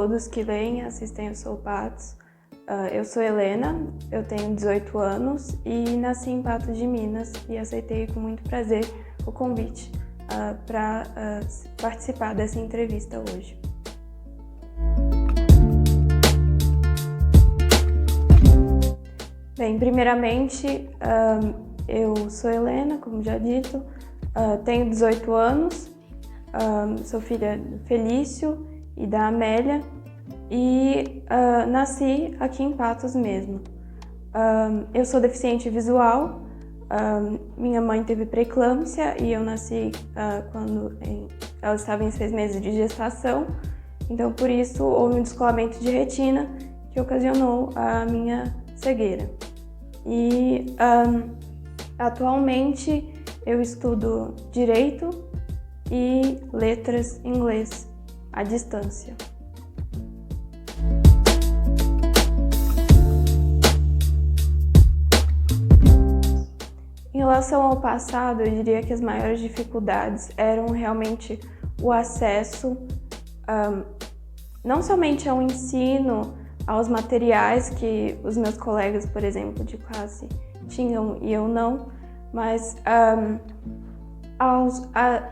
todos que leem e assistem ao Sou Patos. Eu sou Helena, eu tenho 18 anos e nasci em Patos de Minas e aceitei com muito prazer o convite para participar dessa entrevista hoje. Bem, primeiramente, eu sou Helena, como já dito, tenho 18 anos, sou filha do Felício e da Amélia e nasci aqui em Patos mesmo. Eu sou deficiente visual, minha mãe teve pré-eclâmpsia e eu nasci quando ela estava em 6 meses de gestação, então por isso houve um descolamento de retina que ocasionou a minha cegueira. E atualmente eu estudo Direito e Letras em Inglês à distância. Em relação ao passado, eu diria que as maiores dificuldades eram realmente o acesso, não somente ao ensino, aos materiais que os meus colegas, por exemplo, de classe tinham e eu não, mas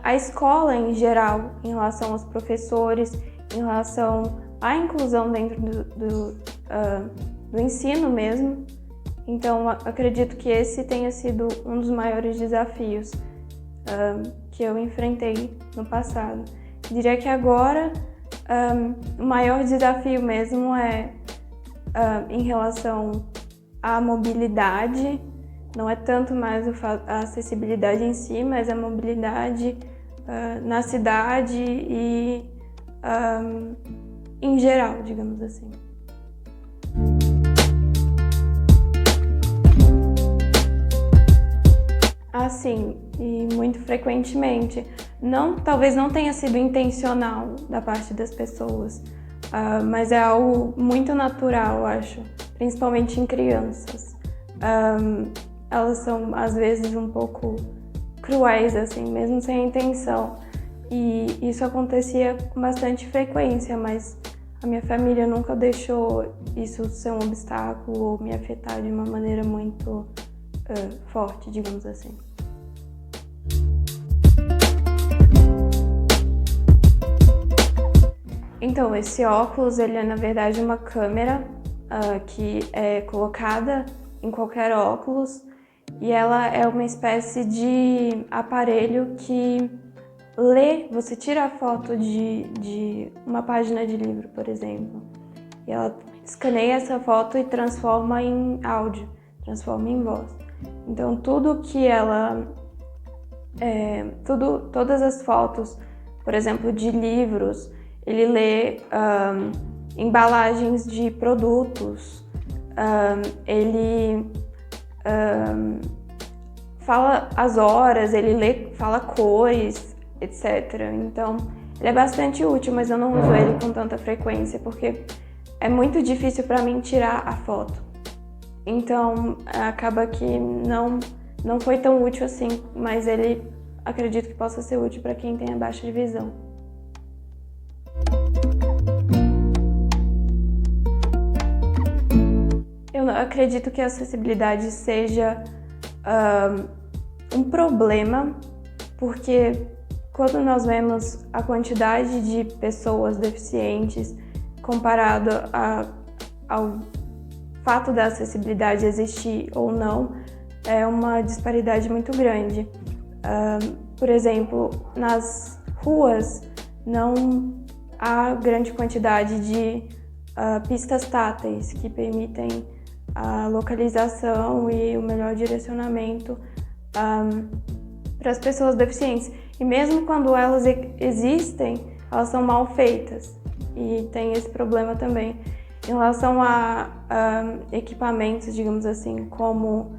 a escola em geral, em relação aos professores, em relação à inclusão dentro do ensino mesmo. Então, acredito que esse tenha sido um dos maiores desafios que eu enfrentei no passado. Diria que agora o maior desafio mesmo é em relação à mobilidade, não é tanto mais a acessibilidade em si, mas a mobilidade na cidade e em geral, digamos assim. Sim, e muito frequentemente. Talvez não tenha sido intencional da parte das pessoas, mas é algo muito natural, eu acho, principalmente em crianças. Elas são, às vezes, um pouco cruéis, assim, mesmo sem intenção. E isso acontecia com bastante frequência, mas a minha família nunca deixou isso ser um obstáculo ou me afetar de uma maneira muito forte, digamos assim. Então, esse óculos, ele é na verdade uma câmera que é colocada em qualquer óculos e ela é uma espécie de aparelho que lê, você tira a foto de uma página de livro, por exemplo, e ela escaneia essa foto e transforma em áudio, transforma em voz. Então, tudo que ela... todas as fotos, por exemplo, de livros, ele lê embalagens de produtos, ele fala as horas, fala cores, etc. Então, ele é bastante útil, mas eu não uso ele com tanta frequência, porque é muito difícil para mim tirar a foto. Então, acaba que não foi tão útil assim, mas ele acredito que possa ser útil para quem tem a baixa visão. Eu acredito que a acessibilidade seja um problema, porque quando nós vemos a quantidade de pessoas deficientes comparado ao fato da acessibilidade existir ou não, é uma disparidade muito grande. Por exemplo, nas ruas não há grande quantidade de pistas táteis que permitem a localização e o melhor direcionamento para as pessoas deficientes. E mesmo quando elas existem, elas são mal feitas e tem esse problema também. Em relação a equipamentos, digamos assim, como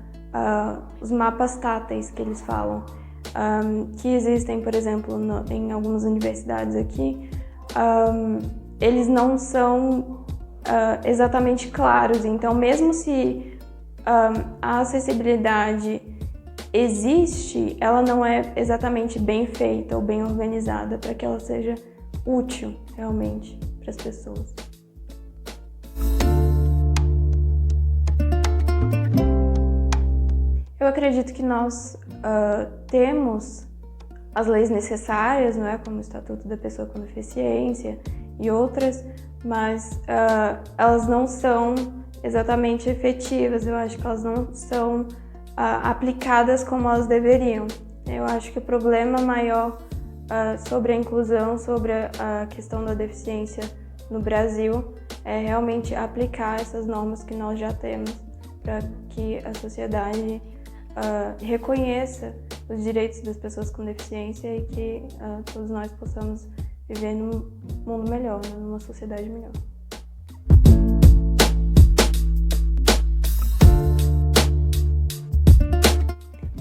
os mapas táteis que eles falam, que existem, por exemplo, em algumas universidades aqui, eles não são exatamente claros. Então, mesmo se a acessibilidade existe, ela não é exatamente bem feita ou bem organizada para que ela seja útil realmente para as pessoas. Eu acredito que nós temos as leis necessárias, não é? Como o Estatuto da Pessoa com Deficiência e outras, mas elas não são exatamente efetivas. Eu acho que elas não são aplicadas como elas deveriam. Eu acho que o problema maior sobre a inclusão, sobre a questão da deficiência no Brasil é realmente aplicar essas normas que nós já temos para que a sociedade reconheça os direitos das pessoas com deficiência e que todos nós possamos viver num mundo melhor, né? Numa sociedade melhor.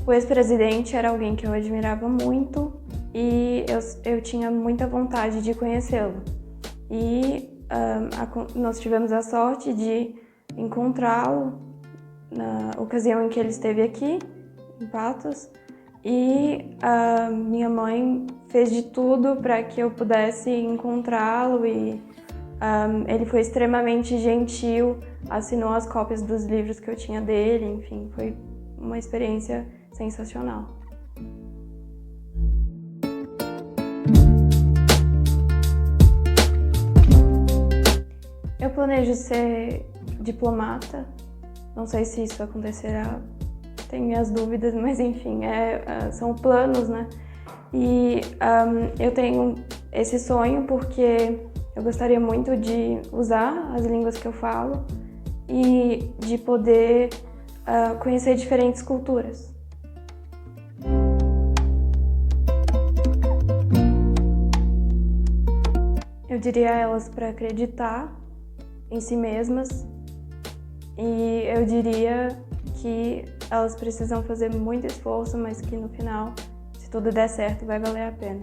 O ex-presidente era alguém que eu admirava muito e eu tinha muita vontade de conhecê-lo. E nós tivemos a sorte de encontrá-lo na ocasião em que ele esteve aqui, em Patos, e minha mãe fez de tudo para que eu pudesse encontrá-lo e ele foi extremamente gentil, assinou as cópias dos livros que eu tinha dele, enfim, foi uma experiência sensacional. Eu planejo ser diplomata, não sei se isso acontecerá, tenho minhas dúvidas, mas enfim, são planos, né? E eu tenho esse sonho porque eu gostaria muito de usar as línguas que eu falo e de poder conhecer diferentes culturas. Eu diria a elas para acreditar em si mesmas e eu diria que elas precisam fazer muito esforço, mas que no final, se tudo der certo, vai valer a pena.